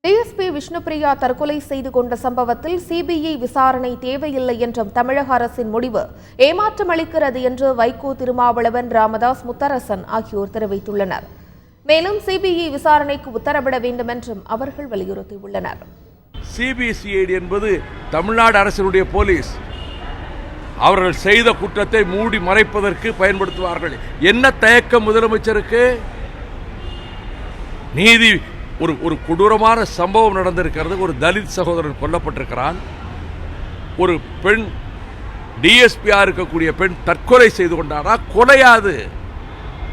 DSP Vishnupriya தற்கொலை செய்து கொண்ட சம்பவத்தில் சிபிஐ விசாரணை தேவையில்லை என்ற தமிழக அரசின் முடிவு ஏமாற்றம் அளிக்கிறது என்று வைகோ, திருமாவளவன், ராமதாஸ், முத்தரசன் ஆகியோர் தெரிவித்துள்ளனர். மேலும் சிபிஐ விசாரணைக்கு உத்தரவிட வேண்டும் என்றும் அவர்கள் வலியுறுத்தியுள்ளனர். சிபிசிஐடி என்பது தமிழ்நாடு அரசினுடைய போலீஸ். அவர்கள் செய்த குற்றத்தை மூடி மறைப்பதற்கு பயன்படுத்துவார்கள். என்ன தயக்கம் முதலமைச்சருக்கு? நீதி ஒரு கொடூரமான சம்பவம் நடந்திருக்கிறது. ஒரு தலித் சகோதரன் கொல்லப்பட்டிருக்கிறான். ஒரு பெண் டிஎஸ்பியா இருக்கக்கூடிய பெண் தற்கொலை செய்து கொண்டாரா? கொலையாது.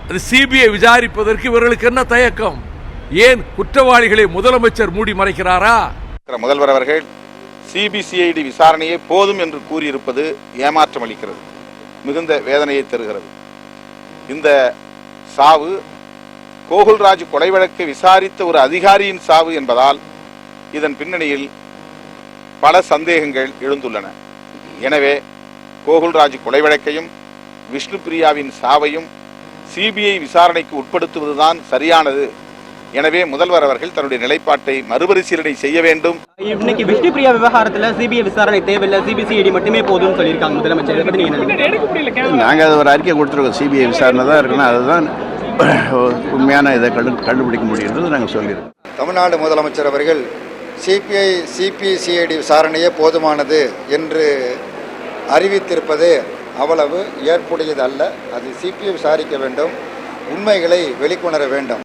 அது சிபிஐ விசாரிப்பதற்கு இவர்களுக்கு என்ன தயக்கம்? ஏன் குற்றவாளிகளை முதலமைச்சர் மூடி மறைக்கிறாரா? முதல்வர் அவர்கள் சிபிசிஐடி விசாரணையே போதும் என்று கூறியிருப்பது ஏமாற்றம் அளிக்கிறது, மிகுந்த வேதனையை தருகிறது. இந்த சாவு கோகுல்ராஜ் கொலை வழக்கை விசாரித்த ஒரு அதிகாரியின் சாவு என்பதால் இதன் பின்னணியில் பல சந்தேகங்கள் எழுந்துள்ளன. எனவே கோகுல்ராஜ் கொலை வழக்கையும் விஷ்ணுபிரியாவின் சாவையும் சிபிஐ விசாரணைக்கு உட்படுத்துவதுதான் சரியானது. எனவே முதல்வர் அவர்கள் தன்னுடைய நிலைப்பாட்டை மறுபரிசீலனை செய்ய வேண்டும். இன்னைக்கு விஷ்ணுபிரியா விவகாரத்தில் சிபிஐ விசாரணை தேவையில்லை, சிபிசிஐடி மட்டுமே போதும்னு சொல்லியிருக்காங்க முதலமைச்சர். நாங்கள் அது ஒரு அறிக்கை கொடுத்துருக்கோம். சிபிஐ விசாரணை தான் இருக்கணும், அதுதான் உண்மையான இதை கண்டுபிடிக்க முடியுன்றது நாங்கள் சொல்லியிருக்கோம். தமிழ்நாடு முதலமைச்சர் அவர்கள் சிபிசிஐடி விசாரணையே போதுமானது என்று அறிவித்திருப்பது அவ்வளவு ஏற்புடையது அல்ல. அது சிபிஐ விசாரிக்க வேண்டும், உண்மைகளை வெளிக்கொணர வேண்டும்.